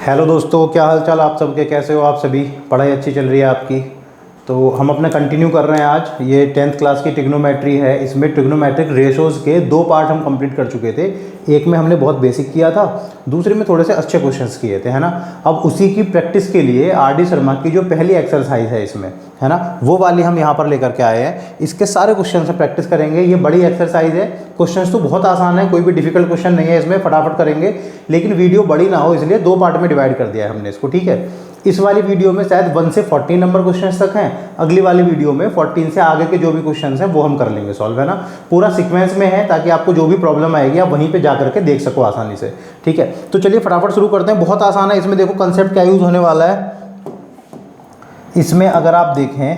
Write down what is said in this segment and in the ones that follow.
Hello दोस्तों, क्या हाल चाल आप सबके, कैसे हो आप सभी। पढ़ाई अच्छी चल रही है आपकी। तो हम अपना कंटिन्यू कर रहे हैं। आज ये 10th क्लास की ट्रिग्नोमेट्री है। इसमें ट्रिग्नोमेट्रिक रेशोज़ के 2 पार्ट हम कंप्लीट कर चुके थे। एक में हमने बहुत बेसिक किया था, दूसरे में थोड़े से अच्छे क्वेश्चंस किए थे, है ना। अब उसी की प्रैक्टिस के लिए आर डी शर्मा की जो पहली एक्सरसाइज है इसमें, है ना, वो वाली हम यहाँ पर लेकर के आए हैं। इसके सारे क्वेश्चन से प्रैक्टिस करेंगे। ये बड़ी एक्सरसाइज है, क्वेश्चंस तो बहुत आसान है, कोई भी डिफिकल्ट क्वेश्चन नहीं है इसमें, फटाफट करेंगे। लेकिन वीडियो बड़ी ना हो इसलिए 2 पार्ट में डिवाइड कर दिया है हमने इसको, ठीक है। इस वाली वीडियो में शायद 1 से 14 नंबर क्वेश्चन तक हैं। अगली वाली वीडियो में 14 से आगे के जो भी क्वेश्चन हैं वो हम कर लेंगे सॉल्व, है ना। पूरा सीक्वेंस में है ताकि आपको जो भी प्रॉब्लम आएगी आप वहीं पे जा करके देख सको आसानी से, ठीक है। तो चलिए फटाफट शुरू करते हैं। बहुत आसान है। इसमें देखो कंसेप्ट क्या यूज़ होने वाला है। इसमें अगर आप देखें,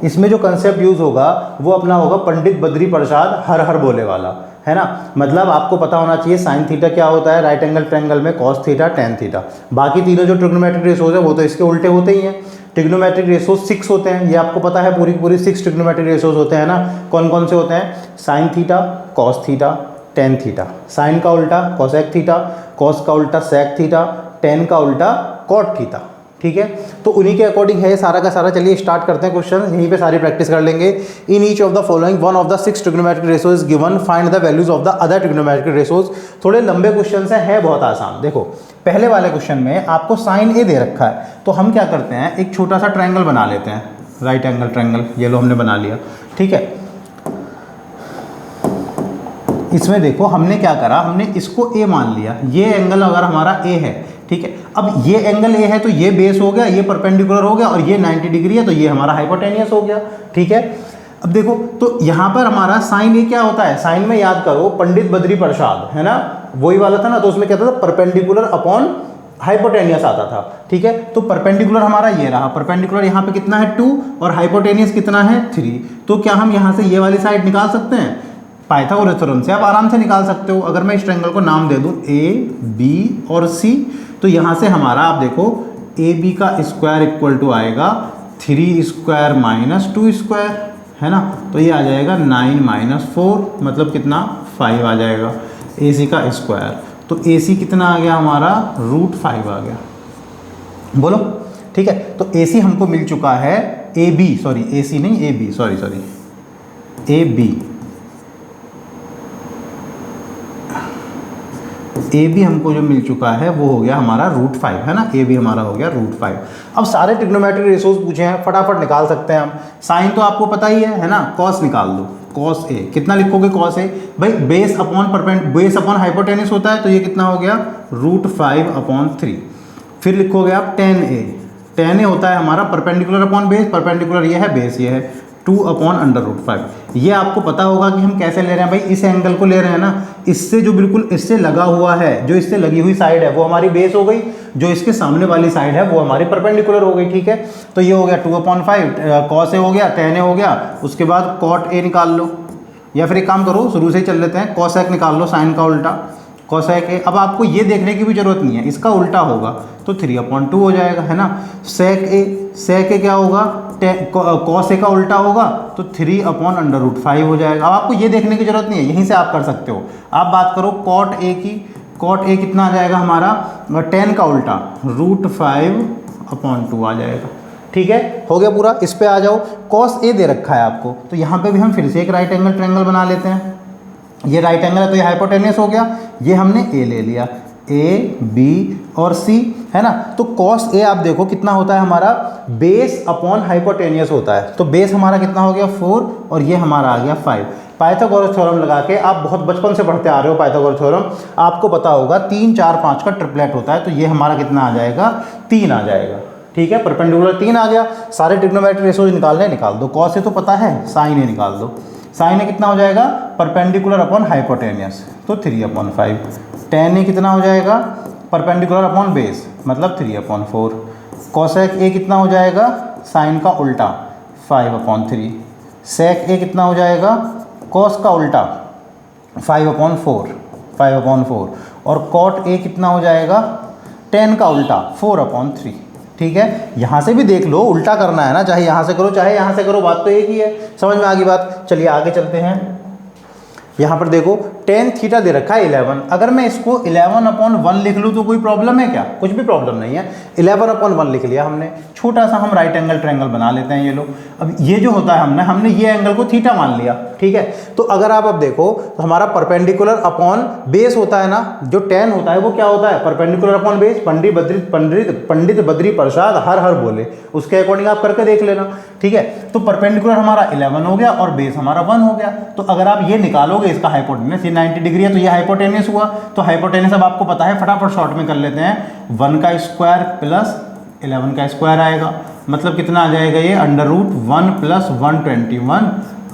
इसमें जो कंसेप्ट यूज़ होगा वो अपना होगा पंडित बद्री प्रसाद हर हर बोले वाला, है ना। मतलब आपको पता होना चाहिए साइन थीटा क्या होता है, राइट एंगल ट्रायंगल में कॉस थीटा टेन थीटा। बाकी तीनों जो ट्रिग्नोमेट्रिक रेशोज है वो तो इसके उल्टे होते ही हैं। ट्रिग्नोमेट्रिक रेशोज 6 होते हैं, ये आपको पता है, पूरी पूरी 6 ट्रिग्नोमेट्रिक रेशोज होते हैं ना। कौन कौन से होते हैं? Sine theta, cos theta, tan theta. Sine का उल्टा कोसेक थीटा, कॉस का उल्टा सेक थीटा, टेन का उल्टा कॉट थीटा, ठीक है। तो उन्हीं के अकॉर्डिंग है सारा का सारा। चलिए स्टार्ट करते हैं क्वेश्चन, यहीं पे सारी प्रैक्टिस कर लेंगे। In each of the following one of the 6 trigonometric ratios is given, find the values of the other trigonometric ratios. थोड़े लंबे क्वेश्चन है बहुत आसान। देखो पहले वाले क्वेश्चन में आपको साइन ए दे रखा है, तो हम क्या करते हैं, एक छोटा सा ट्रायंगल बना लेते हैं, राइट एंगल ट्रायंगल। ये लो हमने बना लिया, ठीक है। इसमें देखो हमने क्या करा, हमने इसको ए मान लिया। ये एंगल अगर हमारा ए है, ठीक है। अब ये एंगल ए है तो ये बेस हो गया, ये परपेंडिकुलर हो गया, और ये 90 डिग्री है तो ये हमारा हाइपोटेनियस हो गया, ठीक है। अब देखो तो यहाँ पर हमारा साइन ए क्या होता है, साइन में याद करो पंडित बद्री प्रसाद, है ना, वही वाला था ना। तो उसमें क्या था, परपेंडिकुलर अपॉन हाइपोटेनियस आता था, ठीक है। तो परपेंडिकुलर हमारा ये रहा, परपेंडिकुलर यहाँ पे कितना है 2 और हाइपोटेनियस कितना है 3। तो क्या हम यहाँ से ये वाली साइड निकाल सकते हैं? पाइथागोरस थ्योरम से आप आराम से निकाल सकते हो। अगर मैं इस ट्रायंगल को नाम दे दूं ए बी और सी, तो यहाँ से हमारा आप देखो ए बी का स्क्वायर इक्वल टू आएगा 3 स्क्वायर माइनस 2 स्क्वायर, है ना। तो ये आ जाएगा 9 माइनस 4, मतलब कितना 5 आ जाएगा। ए सी का स्क्वायर, तो ए सी कितना आ गया हमारा, √5 आ गया। बोलो, ठीक है। तो ए सी हमको मिल चुका है, ए बी सॉरी ए सी नहीं A B sorry A B, A B हमको जो मिल चुका है वो हो गया हमारा √5, है ना। ए बी हमारा हो गया √5। अब सारे ट्रिग्नोमेट्रिक रेशोज पूछे हैं, फटाफट निकाल सकते हैं हम। साइन तो आपको पता ही है ना। कॉस निकाल दो, कॉस ए कितना लिखोगे, कॉस ए भाई बेस अपॉन हाइपोटेनियस होता है, तो ये कितना हो गया √5/3। फिर लिखोगे आप टेन ए होता है हमारा परपेंडिकुलर अपॉन बेस, परपेंडिकुलर ये है, बेस ये है, 2/√5। ये आपको पता होगा कि हम कैसे ले रहे हैं भाई, इस एंगल को ले रहे हैं ना, इससे जो बिल्कुल इससे लगा हुआ है, जो इससे लगी हुई साइड है वो हमारी बेस हो गई, जो इसके सामने वाली साइड है वो हमारी परपेंडिकुलर हो गई, ठीक है। तो ये हो गया 2/5, कॉस ए हो गया, टेन ए हो गया। उसके बाद कॉट ए निकाल लो, या फिर एक काम करो शुरू से ही चल लेते हैं, कॉसेक निकाल लो, साइन का उल्टा कॉसेक ए। अब आपको ये देखने की भी जरूरत नहीं है, इसका उल्टा होगा तो 3/2 हो जाएगा, है ना। सेक ए क्या होगा, कॉस ए का उल्टा होगा तो 3/√5 हो जाएगा। अब आपको ये देखने की जरूरत नहीं है, यहीं से आप कर सकते हो। आप बात करो कॉट ए की, कॉट ए कितना आ जाएगा हमारा, 10 का उल्टा √5/2 आ जाएगा, ठीक है। हो गया पूरा। इस पे आ जाओ, कॉस ए दे रखा है आपको, तो यहाँ पे भी हम फिर से एक राइट एंगल ट्रायंगल बना लेते हैं। ये राइट एंगल है तो ये हाइपोटेनियस हो गया, ये हमने ए ले लिया, ए बी और सी, है ना। तो कॉस ए आप देखो कितना होता है हमारा, बेस अपॉन हाइपोटेनियस होता है, तो बेस हमारा कितना हो गया 4 और ये हमारा आ गया 5। पाइथागोरस थ्योरम लगा के, आप बहुत बचपन से पढ़ते आ रहे हो पाइथागोरस थ्योरम, आपको पता होगा 3 4 5 का ट्रिपलेट होता है, तो ये हमारा कितना आ जाएगा 3 आ जाएगा, ठीक है। परपेंडिकुलर 3 आ गया। सारे ट्रिग्नोमेट्रिक रेशोज निकालने निकाल दो। कॉस ए तो पता है, साइन ए निकाल दो। साइन ए कितना हो जाएगा, परपेंडिकुलर अपॉन हाइपोटेनियस, तो 3/5। टेन ए कितना हो जाएगा, परपेंडिकुलर अपॉन बेस, मतलब 3/4। कॉसेक ए कितना हो जाएगा, साइन का उल्टा 5/3। सेक ए कितना हो जाएगा, कॉस का उल्टा 5/4। और कॉट ए कितना हो जाएगा, 10 का उल्टा 4/3, ठीक है। यहाँ से भी देख लो, उल्टा करना है ना, चाहे यहाँ से करो चाहे यहाँ से करो, बात तो एक ही है। समझ में आ गई बात। चलिए आगे चलते हैं। यहाँ पर देखो टेन थीटा दे रखा है 11, अगर मैं इसको 11/1 लिख लूँ तो कोई प्रॉब्लम है क्या? कुछ भी प्रॉब्लम नहीं है। 11/1 लिख लिया हमने। छोटा सा हम राइट एंगल ट्रायंगल बना लेते हैं ये लोग। अब ये जो होता है हमने ये एंगल को थीटा मान लिया, ठीक है। तो अगर आप अब देखो तो हमारा परपेंडिकुलर अपॉन बेस होता है ना, जो टेन होता है वो क्या होता है? Perpendicular upon base. Pandit Badri Prasad हर हर बोले, उसके अकॉर्डिंग आप करके देख लेना, ठीक है। तो परपेंडिकुलर हमारा 11 हो गया और बेस हमारा 1 हो गया। तो अगर आप ये निकालोगे इसका हाइपोटेनस, ये 90 डिग्री है तो ये हाइपोटेनस हुआ। तो हाइपोटेनस अब आपको पता है, फटाफट शॉर्ट में कर लेते हैं। 1 का स्क्वायर प्लस 11 का स्क्वायर आएगा, मतलब कितना आ जाएगा ये? √1 + 121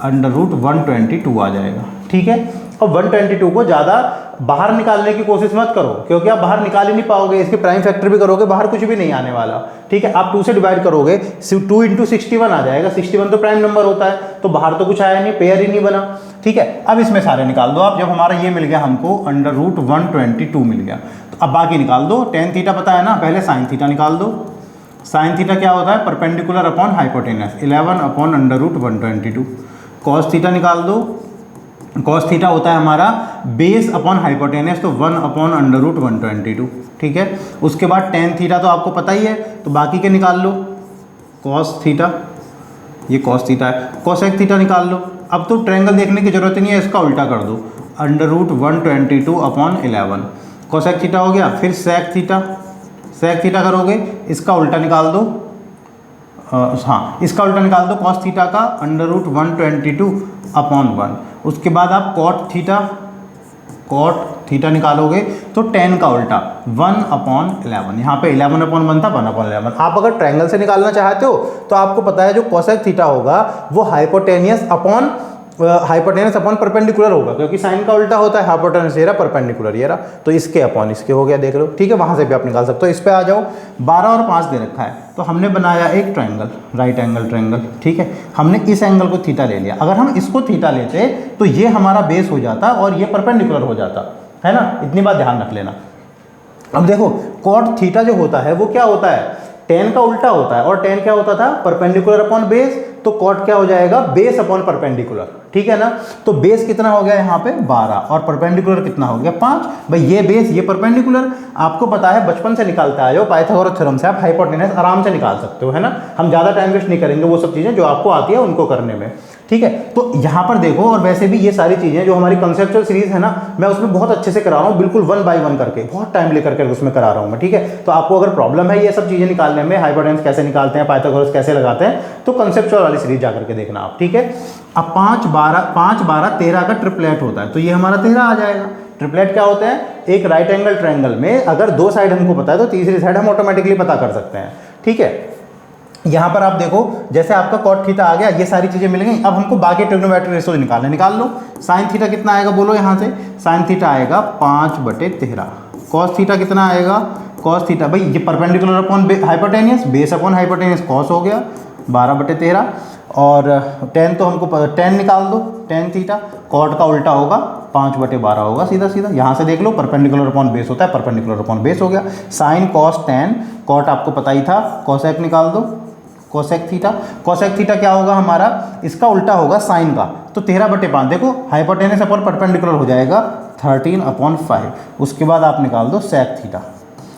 √122 आ जाएगा, ठीक है। और 122 को ज़्यादा बाहर निकालने की कोशिश मत करो, क्योंकि आप बाहर निकाल ही नहीं पाओगे। इसके प्राइम फैक्टर भी करोगे, बाहर कुछ भी नहीं आने वाला, ठीक है। आप 2 से डिवाइड करोगे, 2 × 61 आ जाएगा। 61 तो प्राइम नंबर होता है, तो बाहर तो कुछ आया नहीं, पेयर ही नहीं बना, ठीक है। अब इसमें सारे निकाल दो आप। जब हमारा ये मिल गया हमको √122 मिल गया, तो अब बाकी निकाल दो। टेन थीटा पता है ना, पहले साइन थीटा निकाल दो। साइन थीटा क्या होता है? Perpendicular upon hypotenuse, 11/122। Cos theta निकाल दो। कॉस थीटा होता है हमारा बेस अपॉन हाइपोटेनस, तो 1/√122, ठीक है। उसके बाद टेन थीटा तो आपको पता ही है, तो बाकी के निकाल लो। कॉस थीटा, ये कॉस थीटा है। कोसेक थीटा निकाल लो। अब तो ट्रायंगल देखने की जरूरत नहीं है, इसका उल्टा कर दो, √122/11। कोसेक थीटा हो गया। फिर सेक थीटा, सेक थीटा करोगे, इसका उल्टा निकाल दो। हाँ, इसका उल्टा निकाल दो कॉस थीटा का, √122/1। उसके बाद आप कॉट थीटा निकालोगे तो टेन का उल्टा 1/11। यहाँ पे 11/1 था, 1/11। आप अगर ट्रायंगल से निकालना चाहते हो तो आपको पता है जो कोसेक थीटा होगा वो हाइपोटेनियस अपॉन परपेंडिकुलर होगा, क्योंकि साइन का उल्टा होता है। हाइपोटेनस ये रहा, परपेंडिकुलर ये रहा, तो इसके अपॉन इसके हो गया, देख लो, ठीक है। वहां से भी आप निकाल सकते हो। इस पे आ जाओ। 12 और 5 दे रखा है, तो हमने बनाया एक ट्रायंगल, राइट एंगल ट्रायंगल, ठीक है। हमने इस एंगल को थीटा ले लिया। अगर हम इसको थीटा लेते तो ये हमारा बेस हो जाता और ये परपेंडिकुलर हो जाता, है ना। इतनी बात ध्यान रख लेना। अब देखो, कॉट थीटा जो होता है वो क्या होता है? टेन का उल्टा होता है। और टेन क्या होता था? Perpendicular upon base. तो कॉट क्या हो जाएगा? बेस अपॉन परपेंडिकुलर, ठीक है ना। तो बेस कितना हो गया यहाँ पे? 12, और परपेंडिकुलर कितना हो गया? 5। भाई ये बेस, ये परपेंडिकुलर, आपको पता है बचपन से निकालते आए हो पाइथागोरस थ्योरम से, आप हाइपोटेनस आराम से निकाल सकते हो, है ना। हम ज़्यादा टाइम वेस्ट नहीं करेंगे, वो सब चीज़ें जो आपको आती है उनको करने में, ठीक है। तो यहाँ पर देखो, और वैसे भी ये सारी चीज़ें जो हमारी कंसेप्चुअल सीरीज है ना, मैं उसमें बहुत अच्छे से करा रहा हूँ, बिल्कुल 1 बाय 1 करके, बहुत टाइम लेकर के उसमें करा रहा हूँ मैं, ठीक है। तो आपको अगर प्रॉब्लम है ये सब चीज़ें निकालने में, हाइपोटेनस कैसे निकालते हैं, पाइथागोरस कैसे लगाते हैं, तो कंसेप्चुअल वाली सीरीज जा करके देखना आप, ठीक है। अब 5, 12 13 का ट्रिपलेट होता है, तो ये हमारा 13 आ जाएगा। ट्रिपलेट क्या होता है? एक राइट एंगल ट्रायंगल में अगर 2 साइड हमको पता है तो तीसरी साइड हम ऑटोमेटिकली पता कर सकते हैं, ठीक है। यहाँ पर आप देखो, जैसे आपका कॉट थीटा आ गया, ये सारी चीज़ें मिल गई। अब हमको बाकी ट्रिग्नोमेट्रिक रेशियोज निकालने, निकाल लो। साइन थीटा कितना आएगा बोलो यहाँ से? साइन थीटा आएगा 5/13। कॉस थीटा कितना आएगा? कॉस थीटा, भाई ये perpendicular upon hypotenuse, base upon hypotenuse, cos हो गया 12/13। और टेन तो हमको टेन निकाल दो, टेन थीटा। कॉट का उल्टा होगा 5/12 होगा, सीधा सीधा। यहाँ से देख लो, परपेंडिकुलर अपॉन बेस होता है, परपेंडिकुलर अपॉन बेस हो गया। साइन कॉस टेन, कॉट आपको पता ही था। कॉसेक निकाल दो, कोसेक थीटा। कोसेक थीटा क्या होगा हमारा? इसका उल्टा होगा साइन का, तो 13/5। देखो, हाइपोटेनस अपॉन परपेंडिकुलर हो जाएगा 13/5। उसके बाद आप निकाल दो सेक थीटा।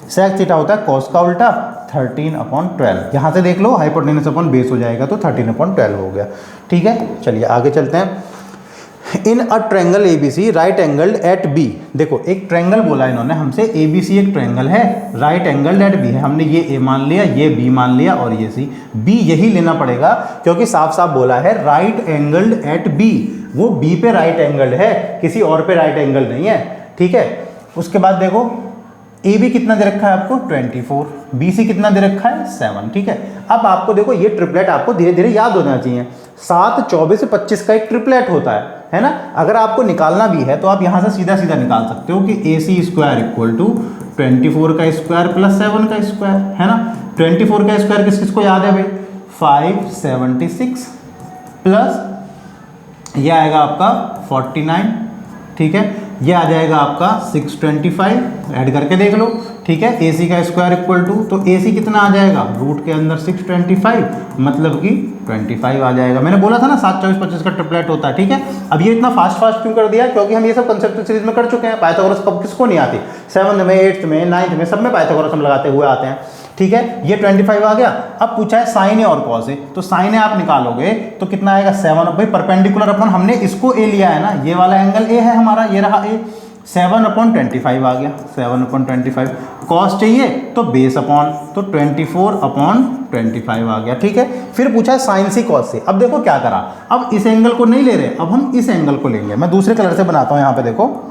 सेक थीटा होता है कॉस का उल्टा 13/12। यहाँ से देख लो, हाइपोटेनस अपॉन बेस हो जाएगा, तो 13/12 हो गया, ठीक है। चलिए आगे चलते हैं। In a triangle ABC right angled at B। देखो, एक ट्रायंगल बोला इन्होंने हमसे, ABC एक ट्रायंगल है, राइट एंगल्ड एट B है। हमने ये A मान लिया, ये B मान लिया, और ये C। B यही लेना पड़ेगा, क्योंकि साफ साफ बोला है राइट एंगल्ड एट B। वो B पे राइट एंगल्ड है, किसी और पे राइट एंगल नहीं है, ठीक है। उसके बाद देखो, AB कितना दे रखा है आपको? 24। BC कितना दे रखा है? 7, ठीक है। अब आपको देखो, ये ट्रिपलेट आपको धीरे धीरे याद हो जाना चाहिए। 7, 24, 25 का एक ट्रिपलेट होता है ना। अगर आपको निकालना भी है तो आप यहाँ से सीधा सीधा निकाल सकते हो कि AC² = 24 का स्क्वायर प्लस 7 का स्क्वायर, है ना। 24 का स्क्वायर किस किस को याद है भाई? 576 प्लस ये आएगा आपका 49, ठीक है। ये आ जाएगा आपका 625, ऐड करके देख लो, ठीक है। AC का स्क्वायर इक्वल टू, तो AC कितना आ जाएगा, रूट के अंदर 625, मतलब कि 25 आ जाएगा। मैंने बोला था ना 7, 24, 25 का ट्रिपलेट होता है, ठीक है। अब ये इतना फास्ट क्यों कर दिया, क्योंकि हम ये सब कंसेप्ट सीरीज में कर चुके हैं। पाइथागोरस कब किसको नहीं आती, 7th में, 8th में, 9th में, सब में पाइथागोरस हम लगाते हुए आते हैं, ठीक है। ये 25 आ गया। अब पूछा है साइन ए और कॉस ए, तो साइन ए आप निकालोगे तो कितना आएगा 7, भाई परपेंडिकुलर अपन हमने इसको ए लिया है ना, ये वाला एंगल ए है हमारा, ये रहा ए, 7/25 आ गया, 7/25। कॉस चाहिए तो बेस अपॉन, तो 24/25 आ गया, ठीक है। फिर पूछा है साइन सी कॉस सी। अब देखो क्या करा, अब इस एंगल को नहीं ले रहे, अब हम इस एंगल को लेंगे। मैं दूसरे कलर से बनाता हूँ, यहाँ पे देखो,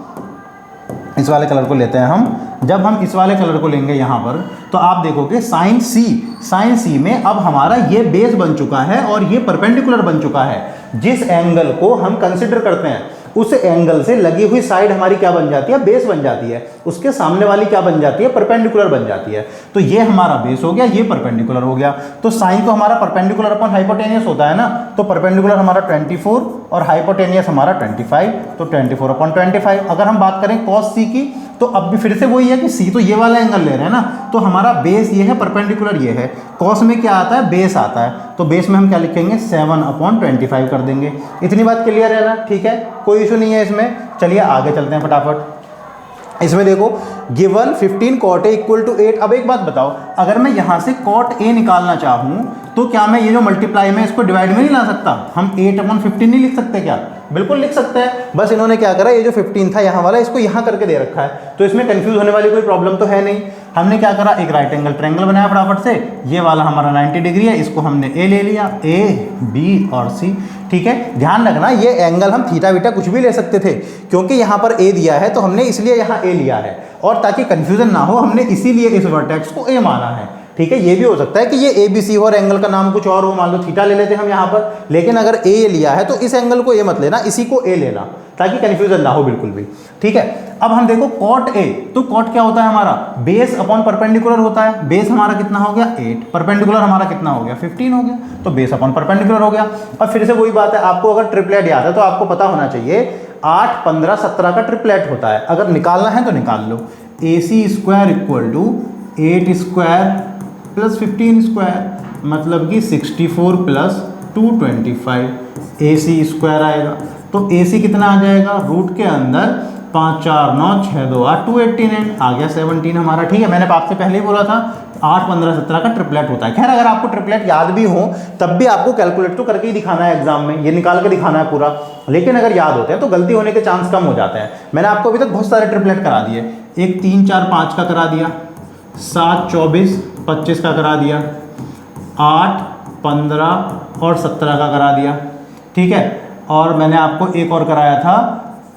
इस वाले कलर को लेते हैं हम। जब हम इस वाले कलर को लेंगे यहाँ पर, तो आप देखोगे साइन सी में अब हमारा ये बेस बन चुका है और ये परपेंडिकुलर बन चुका है। जिस एंगल को हम कंसिडर करते हैं उस एंगल से लगी हुई साइड हमारी क्या बन जाती है, बेस बन जाती है। उसके सामने वाली क्या बन जाती है, परपेंडिकुलर बन जाती है। तो ये हमारा बेस हो गया, ये परपेंडिकुलर हो गया। तो साइन तो हमारा परपेंडिकुलर अपन हाइपोटेनियस होता है ना, तो परपेंडिकुलर हमारा 24 और हाइपोटेनियस हमारा 25, तो 24/25। अगर हम बात करें कॉस सी की, तो अब भी फिर से वही है कि सी तो ये वाला एंगल ले रहे हैं ना, तो हमारा बेस ये है, परपेंडिकुलर ये है। कॉस में क्या आता है, बेस आता है, तो बेस में हम क्या लिखेंगे, 7/25 कर देंगे। इतनी बात क्लियर है ना, ठीक है, कोई इशू नहीं है इसमें। चलिए आगे चलते हैं फटाफट। इसमें देखो given 15 cot A equal to 8। अब एक बात बताओ, अगर मैं यहाँ से cot A निकालना चाहूँ तो क्या मैं ये जो मल्टीप्लाई में इसको डिवाइड में नहीं ला सकता, हम 8/15 नहीं लिख सकते क्या, बिल्कुल लिख सकते हैं। बस इन्होंने क्या करा, ये जो 15 था यहाँ वाला, इसको यहाँ करके दे रखा है, तो इसमें कंफ्यूज होने वाली कोई प्रॉब्लम तो है नहीं। हमने क्या करा, एक राइट एंगल ट्रायंगल बनाया फटाफट से। ये वाला हमारा 90 डिग्री है, इसको हमने ए ले लिया, ए बी और सी, ठीक है। ध्यान रखना ये एंगल हम थीटा बीटा कुछ भी ले सकते थे, क्योंकि यहाँ पर ए दिया है तो हमने इसलिए यहाँ ए लिया है, और ताकि कंफ्यूजन ना हो हमने इसीलिए इस वर्टेक्स को ए माना है, ठीक है। ये भी हो सकता है कि ये ए बी सी हो और एंगल का नाम कुछ और हो, मान लो थीटा ले लेते हम यहाँ पर, लेकिन अगर ए लिया है तो इस एंगल को ए मत लेना, इसी को ए लेना, ताकि कंफ्यूजन ना हो बिल्कुल भी, ठीक है। अब हम देखो cot A, तो cot क्या होता है हमारा, बेस अपॉन परपेंडिकुलर होता है। बेस हमारा कितना हो गया 8, परपेंडिकुलर हमारा कितना हो गया 15 हो गया, तो बेस अपॉन परपेंडिकुलर हो गया। अब फिर से वही बात है, आपको अगर ट्रिपलेट याद है तो आपको पता होना चाहिए 8, 15, 17 का ट्रिपलेट होता है। अगर निकालना है तो निकाल लो, AC square equal to 8 square plus 15 square, मतलब कि 64 प्लस 225 AC स्क्वायर आएगा। तो AC कितना आ जाएगा, रूट के अंदर 5 4 9 6 2 8 289 आ गया 17 हमारा, ठीक है। मैंने आपसे पहले ही बोला था 8, 15, 17 का ट्रिपलेट होता है। खैर अगर आपको ट्रिपलेट याद भी हो तब भी आपको कैलकुलेट तो करके ही दिखाना है एग्जाम में, ये निकाल के दिखाना है पूरा, लेकिन अगर याद होते हैं तो गलती होने के चांस कम हो जाते हैं। मैंने आपको अभी तक बहुत सारे ट्रिपलेट करा दिए, एक 3 4 5 का करा दिया, 7 24 25 का करा दिया, 8 15 और 17 का करा दिया, ठीक है। और मैंने आपको एक और कराया था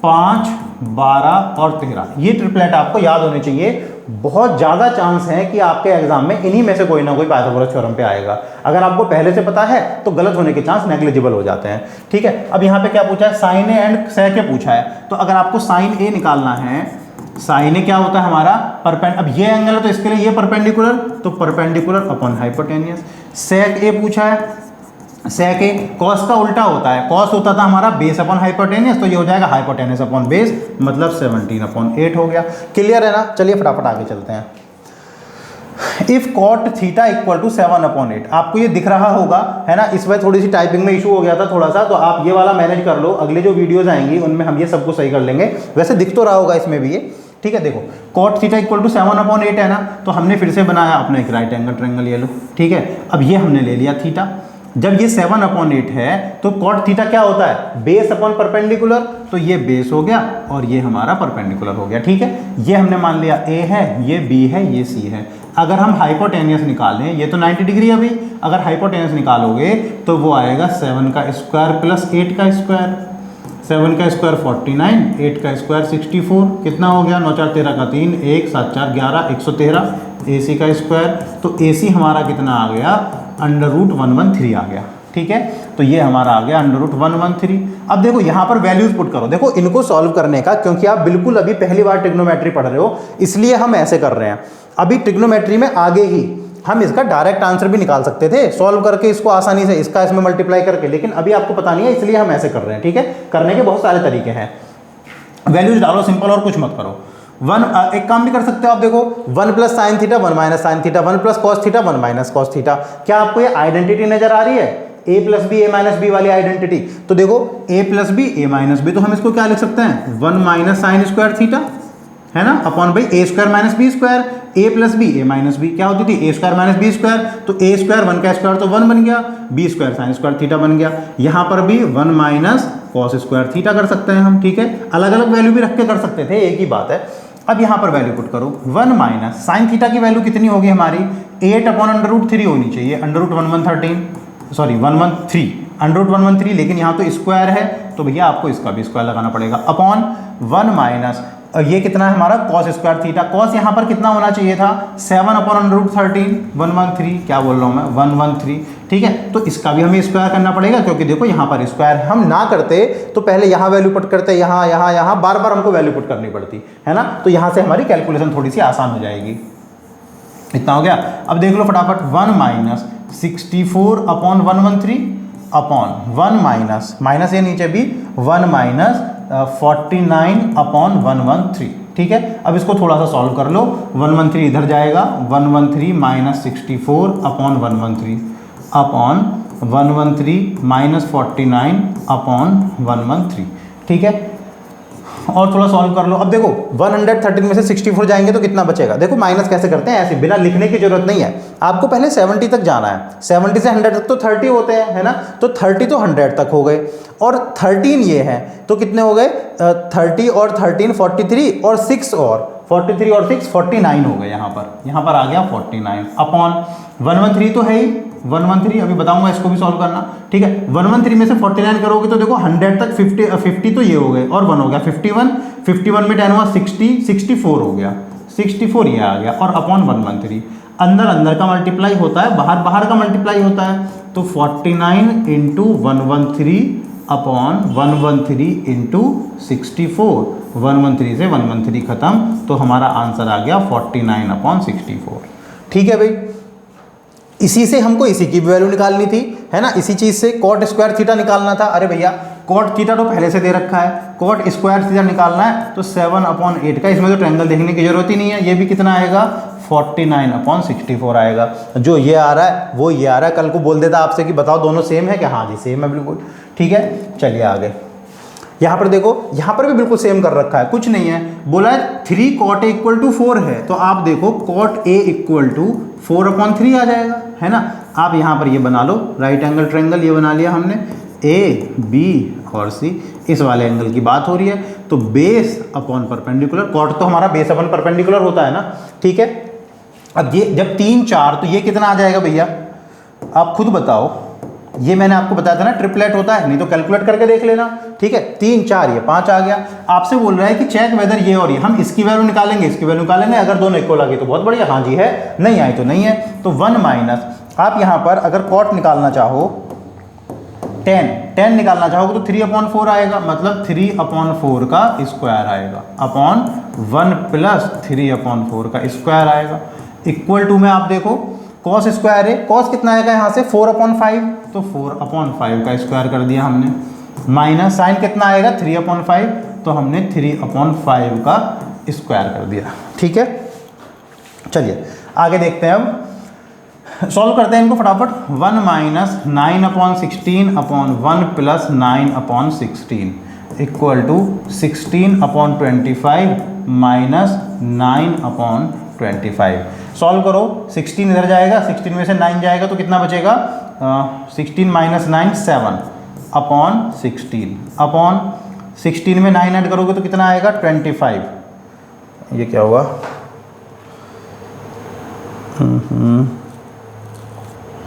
5 12 और 13। ये ट्रिपलेट आपको याद होने चाहिए। बहुत ज़्यादा चांस है कि आपके एग्जाम में इन्हीं में से कोई ना कोई पाइथागोरस थ्योरम पे आएगा। अगर आपको पहले से पता है तो गलत होने के चांस नेग्लिजिबल हो जाते हैं, ठीक है। अब यहाँ पे क्या पूछा है, साइन ए एंड सेक ए पूछा है। तो अगर आपको साइन ए निकालना है, साइन ए क्या होता है हमारा अब ये एंगल है तो इसके लिए ये परपेंडिकुलर, तो परपेंडिकुलर अपॉन हाइपोटेनियस। सेक ए पूछा है, सेक ए कॉस का उल्टा होता है, कॉस होता था हमारा बेस अपॉन हाइपोटेनियस, तो ये हो जाएगा हाइपोटेनियस अपॉन बेस, मतलब 17/8 हो गया। क्लियर है ना, चलिए फटाफट आगे चलते हैं। If cot theta equal to 7/8, आपको ये दिख रहा होगा है ना, इस बार थोड़ी सी टाइपिंग में इशू हो गया था थोड़ा सा, तो आप ये वाला मैनेज कर लो, अगले जो वीडियोस आएंगी उनमें हम ये सबको सही कर लेंगे। वैसे दिख तो रहा होगा इसमें भी ये, ठीक है। देखो cot थीटा इक्वल टू 7/8 है ना, तो हमने फिर से बनाया अपना एक राइट एंगल ट्रायंगल, ये लो, ठीक है। अब ये हमने ले लिया थीटा, जब ये 7/8 है तो cot थीटा क्या होता है, बेस अपॉन परपेंडिकुलर, तो ये बेस हो गया और ये हमारा परपेंडिकुलर हो गया, ठीक है। ये हमने मान लिया A है, ये B है, ये C है। अगर हम हाइपोटेनियस निकालें, ये तो 90 डिग्री है अभी, अगर हाइपोटेनियस निकालोगे तो वो आएगा 7 का स्क्वायर प्लस 8 का स्क्वायर, 7 का स्क्वायर 49, 8 का स्क्वायर 64, कितना हो गया 9 4 13 का 3, 1 7 4 11 113 AC का स्क्वायर, तो AC हमारा कितना आ गया, √113 आ गया, ठीक है। तो ये हमारा आ गया √113। अब देखो यहाँ पर वैल्यूज पुट करो, देखो इनको सॉल्व करने का, क्योंकि आप बिल्कुल अभी पहली बार ट्रिग्नोमेट्री पढ़ रहे हो इसलिए हम ऐसे कर रहे हैं। अभी ट्रिग्नोमेट्री में आगे ही हम इसका डायरेक्ट आंसर भी निकाल सकते थे सॉल्व करके इसको आसानी से, इसका इसमें मल्टीप्लाई करके, लेकिन अभी आपको पता नहीं है इसलिए हम ऐसे कर रहे हैं, ठीक है। करने के बहुत सारे तरीके हैं। वैल्यूज डालो सिंपल और कुछ मत करो। वन एक काम भी कर सकते हो आप, देखो 1 plus sine theta 1 minus sine theta, 1 plus cos theta 1 minus cos theta. क्या आपको ये आइडेंटिटी नजर आ रही है, ए प्लस बी ए माइनस बी वाली आइडेंटिटी? तो देखो ए प्लस बी ए माइनस बी, तो हम इसको क्या लिख सकते हैं 1 माइनस साइन स्क्वायर थीटा, है ना, अपॉन भाई ए स्क्वायर माइनस बी स्क्वायर। ए प्लस बी ए माइनस बी क्या होती थी, ए स्क्वायर माइनस बी स्क्वायर, तो ए स्क्वायर 1 का स्क्वायर तो 1 बन गया, B square sine square theta बन गया। यहाँ पर भी 1 माइनस कॉस स्क्वायर थीटा कर सकते हैं हम, ठीक है, अलग अलग वैल्यू भी रख के कर सकते थे, एक ही बात है। अब यहाँ पर वैल्यू पुट करो, 1 माइनस साइन थीटा की वैल्यू कितनी होगी हमारी 8 अपॉन √3 होनी चाहिए, √1113 सॉरी 113 √113, लेकिन यहाँ तो स्क्वायर है तो भैया आपको इसका भी स्क्वायर लगाना पड़ेगा, अपॉन 1 माइनस ये कितना है हमारा कॉस स्क्वायर थीटा। कॉस यहाँ पर कितना होना चाहिए था 7 अपॉन √13 113, क्या बोल रहा हूँ मैं 113, ठीक है। तो इसका भी हमें स्क्वायर करना पड़ेगा, क्योंकि देखो यहाँ पर स्क्वायर हम ना करते तो पहले यहाँ वैल्यू पुट करते, यहाँ यहाँ यहाँ बार बार हमको वैल्यू पुट करनी पड़ती है ना, तो यहाँ से हमारी कैलकुलेशन थोड़ी सी आसान हो जाएगी। इतना हो गया। अब देख लो फटाफट 1 minus 64 upon 113 upon 1 minus minus ये नीचे भी 1 माइनस 49 अपॉन 113, ठीक है। अब इसको थोड़ा सा सॉल्व कर लो, 113 इधर जाएगा, 113 minus 64 upon 113 upon 113 minus 49 upon 113, ठीक है। और थोड़ा सॉल्व कर लो। अब देखो 113 में से 64 जाएंगे तो कितना बचेगा, देखो माइनस कैसे करते हैं, ऐसे बिना लिखने की जरूरत नहीं है, आपको पहले 70 तक जाना है, 70 से 100 तक तो 30 होते हैं, है ना, तो 30 तो 100 तक हो गए, और 13 ये है तो कितने हो गए 30 और 13 43 और 6 और 43 और 6 49 हो गए, यहाँ पर आ गया 49 अपॉन 113 तो है ही 113, अभी बताऊंगा इसको भी सॉल्व करना, ठीक है। 113 में से 49 करोगे तो देखो 100 तक 50 तो ये हो गए और 1 हो गया 51 में 10 हुआ 60 64 हो गया, 64 ये आ गया, और अपॉन 113 अंदर का मल्टीप्लाई होता है, बाहर का मल्टीप्लाई होता है, तो 49 इंटू 113 अपॉन 113 इंटू 64, 113 से 113 खत्म, तो हमारा आंसर आ गया 49 अपॉन 64, ठीक है भाई। इसी से हमको इसी की वैल्यू निकालनी थी, है ना, इसी चीज से कॉट स्क्वायर थीटा निकालना था। अरे भैया कॉट थीटा तो पहले से दे रखा है, कॉट स्क्वायर थीटा निकालना है तो 7 अपॉन 8 का, इसमें तो ट्रायंगल देखने की जरूरत ही नहीं है, ये भी कितना आएगा 49 अपॉन 64 आएगा। जो ये आ रहा है वो ये आ रहा है, कल को बोल देता आपसे कि बताओ दोनों सेम है क्या, हाँ जी सेम है बिल्कुल, ठीक है। चलिए आगे, यहाँ पर देखो, यहाँ पर भी बिल्कुल सेम कर रखा है, कुछ नहीं है, बोला है 3 cot A = 4 है, तो आप देखो cot A = 4/3 आ जाएगा, है ना। आप यहाँ पर ये बना लो राइट एंगल ट्रायंगल, ये बना लिया हमने, A B और C, इस वाले एंगल की बात हो रही है, तो बेस अपॉन परपेंडिकुलर, कॉट तो हमारा बेस अपॉन परपेंडिकुलर होता है ना, ठीक है। अब ये जब 3 4 तो ये कितना आ जाएगा भैया, आप खुद बताओ, ये मैंने आपको बताया था ना ट्रिपलेट होता है, नहीं तो कैलकुलेट करके देख लेना, ठीक है। 3 4 ये 5 आ गया। आपसे बोल रहा है कि चेक वेदर ये और ये, हम इसकी वैल्यू निकालेंगे, इसकी वैल्यू निकालेंगे, अगर दोनों इक्वल आ गई तो बहुत बढ़िया, हाँ जी है, नहीं आई तो नहीं है। तो 1 माइनस, आप यहाँ पर अगर कॉट निकालना चाहो 10 निकालना चाहोगे तो 3/4 आएगा, मतलब 3/4 का स्क्वायर आएगा, अपॉन 1 प्लस 3/4 का स्क्वायर आएगा, इक्वल टू में आप देखो कॉस स्क्वायर है, कॉस कितना आएगा यहाँ से 4/5, तो 4/5 का स्क्वायर कर दिया हमने, माइनस साइन कितना आएगा 3/5, तो हमने 3/5 का स्क्वायर कर दिया, ठीक है। चलिए आगे देखते हैं, अब सॉल्व करते हैं इनको फटाफट। 1 minus 9/16 upon 1 plus 9/16 equal to 16/25 minus 9/25। Solve करो, 16 इधर जाएगा, 16 में से 9 जाएगा तो कितना बचेगा 16 माइनस 9 7 अपॉन 16, अपॉन 16 में 9 ऐड करोगे तो कितना आएगा 25, ये क्या हुआ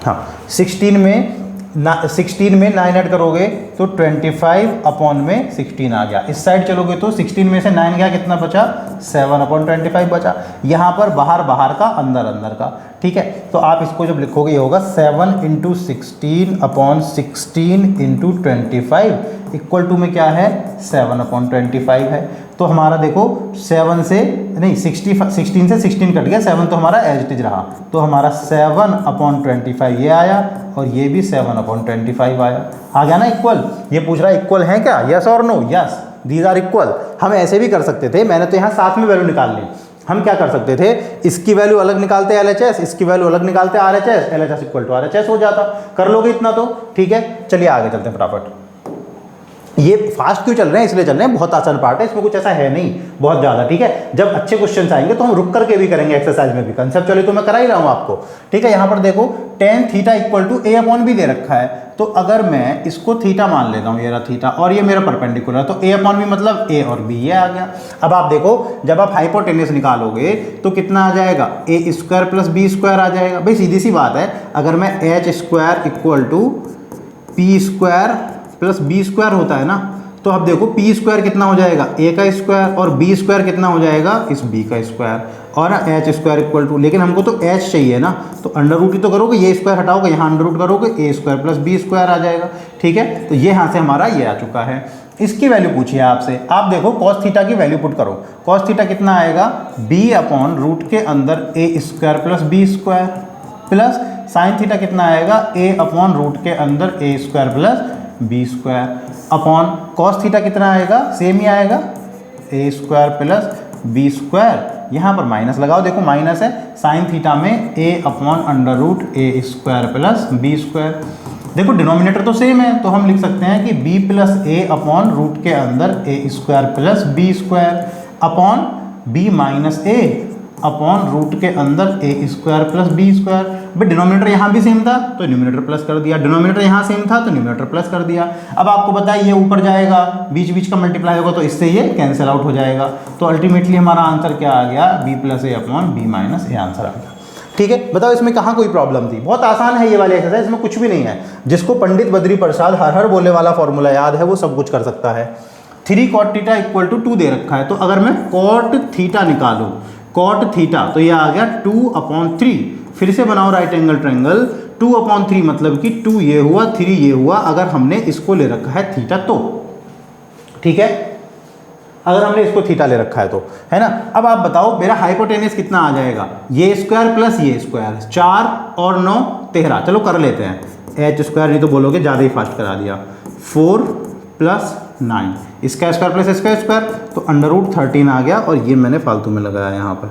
हाँ 16 में 9 ऐड करोगे तो 25 अपॉन में 16 आ गया, इस साइड चलोगे तो 16 में से 9 गया, कितना बचा 7/25 बचा, यहाँ पर बाहर का अंदर का, ठीक है। तो आप इसको जब लिखोगे ये होगा 7 × 16 अपॉन 16 × 25 इक्वल टू में क्या है 7/25 है। तो हमारा देखो 7 से नहीं 16 से 16 कट गया, 7 तो हमारा एज इट इज रहा, तो हमारा 7/25 ये आया और ये भी 7/25 आया, आ गया ना इक्वल। ये पूछ रहा है इक्वल है क्या, यस और no, yes, these are equal. हम ऐसे भी कर सकते थे, मैंने तो यहाँ साथ में वैल्यू निकाल ली। हम क्या कर सकते थे, इसकी वैल्यू अलग निकालते LHS, इसकी वैल्यू अलग निकालते RHS, LHS equal to RHS हो जाता। कर लोगे इतना तो ठीक है। चलिए आगे चलते हैं फटाफट। ये फास्ट क्यों चल रहे हैं, इसलिए चल रहे हैं, बहुत आसान पार्ट है, इसमें कुछ ऐसा है नहीं बहुत ज़्यादा, ठीक है। जब अच्छे क्वेश्चंस आएंगे तो हम रुक करके भी करेंगे, एक्सरसाइज में भी। कंसेप्चुअली तो मैं करा ही रहा हूँ आपको, ठीक है। यहाँ पर देखो tan theta equal to a upon B दे रखा है, तो अगर मैं इसको थीटा मान लेता हूँ, ये रहा थीटा और ये मेरा परपेंडिकुलर, तो a अपॉन बी मतलब a और b, ये आ गया। अब आप देखो जब आप हाइपोटेन्यूस निकालोगे तो कितना आ जाएगा, a square plus B square आ जाएगा। भाई सीधी सी बात है, अगर मैं h square equal to P square plus B square होता है ना, तो अब देखो पी स्क्वायर कितना हो जाएगा, ए का स्क्वायर, और बी स्क्वायर कितना हो जाएगा, इस बी का स्क्वायर, और ना एच स्क्वायर इक्वल टू, लेकिन हमको तो एच चाहिए ना, तो अंडर रूट ही तो करोगे, ये स्क्वायर हटाओगे, यहाँ अंडर रूट करोगे, ए स्क्वायर प्लस बी स्क्वायर आ जाएगा, ठीक है। तो ये यहाँ से हमारा ये आ चुका है। इसकी वैल्यू पूछिए आपसे, आप देखो कॉस थीटा की वैल्यू पुट करो। कॉस थीटा कितना आएगा, बी अपॉन रूट के अंदर A square plus B square, plus sine theta कितना आएगा, ए अपॉन रूट के अंदर A square plus B square, upon cos theta कितना आएगा, सेम ही आएगा, A square plus B square. यहाँ पर माइनस लगाओ, देखो माइनस है, साइन थीटा में A upon under root A square plus B square. देखो डिनोमिनेटर तो सेम है, तो हम लिख सकते हैं कि B plus A upon root के अंदर A square plus B square, upon B minus A upon root के अंदर A square plus B square. But denominator यहाँ भी सेम था तो न्यूमरेटर प्लस कर दिया, डिनोमिनेटर यहाँ सेम था तो न्यूमरेटर प्लस कर दिया। अब आपको बताइए ये ऊपर जाएगा, बीच बीच का मल्टीप्लाई होगा तो इससे ये कैंसिल आउट हो जाएगा। तो अल्टीमेटली हमारा आंसर क्या आ गया, B plus A upon B minus A answer आ गया, ठीक है। बताओ इसमें कहाँ कोई प्रॉब्लम थी, बहुत आसान है ये वाली एक्सरसाइज, इसमें कुछ भी नहीं है। जिसको पंडित बद्री प्रसाद हर हर बोले वाला फॉर्मूला याद है वो सब कुछ कर सकता है। 3 cot थीटा इक्वल टू 2 दे रखा है, तो अगर मैं cot थीटा निकालूं, cot थीटा, तो ये आ गया 2/3। फिर से बनाओ राइट एंगल ट्रायंगल, 2/3 मतलब कि 2 ये हुआ, 3 ये हुआ, अगर हमने इसको ले रखा है थीटा तो, ठीक है, अगर हमने इसको थीटा ले रखा है तो, है ना। अब आप बताओ मेरा हाइपोटेन्यूस कितना आ जाएगा, ये स्क्वायर प्लस ये स्क्वायर, 4 और 9 13, चलो कर लेते हैं, एच स्क्वायर नहीं तो बोलोगे ज़्यादा ही फास्ट करा दिया, 4 + 9, इसका स्क्वायर प्लस इसका स्क्वायर, तो अंडर रूट 13 आ गया, और ये मैंने फालतू में लगाया यहाँ पर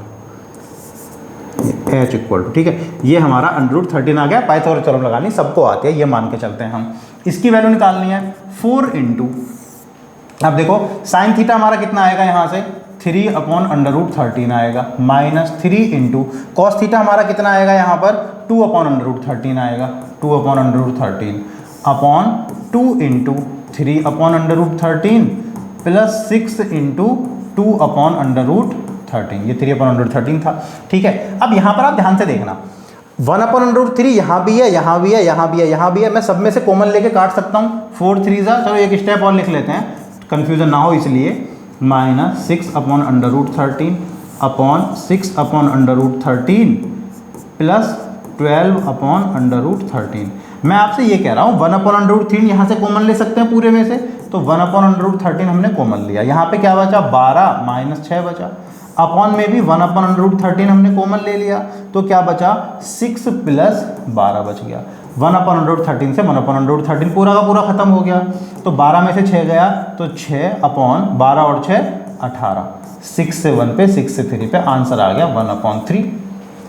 एच इक्वल टू, ठीक है, ये हमारा अंडर रूट 13 आ गया। पाइथागोरस लगानी सबको आती है, ये मान के चलते हैं हम। इसकी वैल्यू निकालनी है 4 इंटू, अब देखो साइन थीटा हमारा कितना आएगा, यहाँ से 3/√13 आएगा, माइनस 3 इंटू कॉस थीटा हमारा कितना आएगा, यहाँ पर 2/√13 आएगा, 2/√13 अपॉन 2 इंटू 3/√13 प्लस 6 इंटू 2/√13, ये 3/√13 था, ठीक है। अब यहाँ पर आप ध्यान से देखना, 1/√3 यहाँ भी है, यहाँ भी है, यहाँ भी है, यहाँ भी है, मैं सब में से कॉमन लेके काट सकता हूँ, 4 3 चलो एक स्टेप और लिख लेते हैं, कंफ्यूजन ना हो इसलिए, माइनस 6/√13 अपॉन 6/√13 प्लस 12/√13। मैं आपसे ये कह रहा हूँ 1/√3 यहाँ से कॉमन ले सकते हैं पूरे में से, तो 1/√13 हमने कॉमन लिया, यहाँ पे क्या बचा, 12 माइनस 6 बचा, अपॉन में भी 1/√13 हमने कॉमन ले लिया, तो क्या बचा, 6 प्लस 12 बच गया। 1/√13 से 1/√13 पूरा का पूरा खत्म हो गया, तो 12 में से 6 गया, तो 6/12 और 6 18, 6 से 1 पे 6 से 3 पे आंसर आ गया 1/3,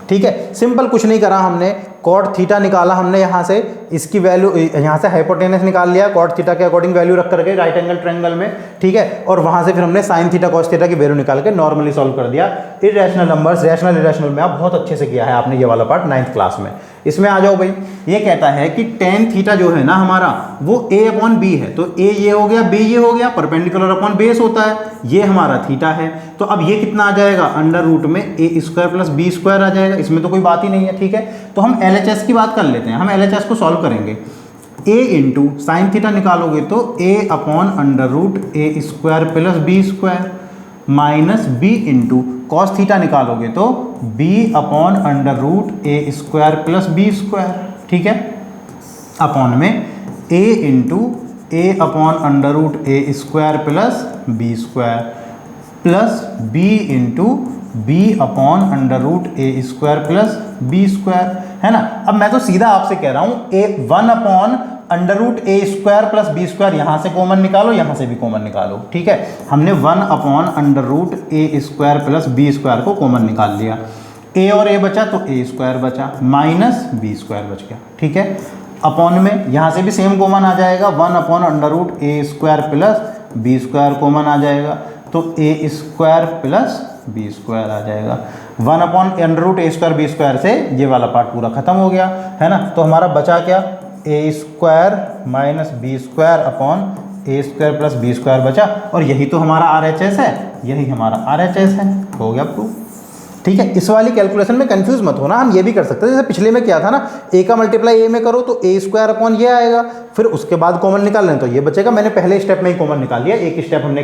ठीक है। सिंपल कुछ नहीं करा हमने, कॉट थीटा निकाला हमने यहाँ से, इसकी वैल्यू यहाँ से हाइपोटेनस निकाल लिया कॉट थीटा के अकॉर्डिंग वैल्यू रख करके राइट एंगल ट्रायंगल में, ठीक है, और वहाँ से फिर हमने साइन थीटा कॉस थीटा की वैल्यू निकाल के नॉर्मली सॉल्व कर दिया। इरेशनल नंबर्स, रैशनल इरेशनल में आप बहुत अच्छे से किया है आपने ये वाला पार्ट 9th क्लास में। इसमें आ जाओ भाई, ये कहता है कि tan थीटा जो है ना हमारा वो a/b है, तो a ये हो गया, b ये हो गया, परपेंडिकुलर अपॉन बेस होता है, ये हमारा थीटा है, तो अब ये कितना आ जाएगा, अंडर रूट में a² प्लस b स्क्वायर आ जाएगा, इसमें तो कोई बात ही नहीं है, ठीक है। तो हम LHS की बात कर लेते हैं, हम LHS को सॉल्व करेंगे, a इंटू साइन थीटा निकालोगे तो a/√a² plus b square minus b into cos theta निकालोगे तो b/√a² प्लस b स्क्वायर, ठीक है, अपॉन में a into a/√a² plus b square plus b into b/√a² plus b square, है ना। अब मैं तो सीधा आपसे कह रहा हूँ 1/√a² under root A square plus B square, यहाँ से कॉमन निकालो, यहाँ से भी कॉमन निकालो, ठीक है। हमने 1 upon under root A square plus B square को कॉमन निकाल लिया। ए और ए बचा तो ए स्क्वायर बचा माइनस बी स्क्वायर बच गया, ठीक है। अपॉन में यहाँ से भी सेम कॉमन आ जाएगा, 1 upon under root A square plus B square common आ जाएगा, तो A square plus B square आ जाएगा। 1 upon under root A square B square से ये वाला पार्ट पूरा खत्म हो गया, है ना। तो हमारा बचा क्या, A square minus B square upon A square plus B square बचा, और यही तो हमारा RHS है, यही हमारा RHS है। हो गया प्रूफ, ठीक है। इस वाली कैलकुलेशन में कंफ्यूज मत होना, हम ये भी कर सकते हैं जैसे पिछले में क्या था ना, ए का मल्टीप्लाई ए में करो तो ए स्क्वायर अपॉन ये आएगा, फिर उसके बाद कॉमन निकाल लें तो ये बचेगा। मैंने पहले स्टेप में ही कॉमन निकाल लिया, एक स्टेप हमने क्या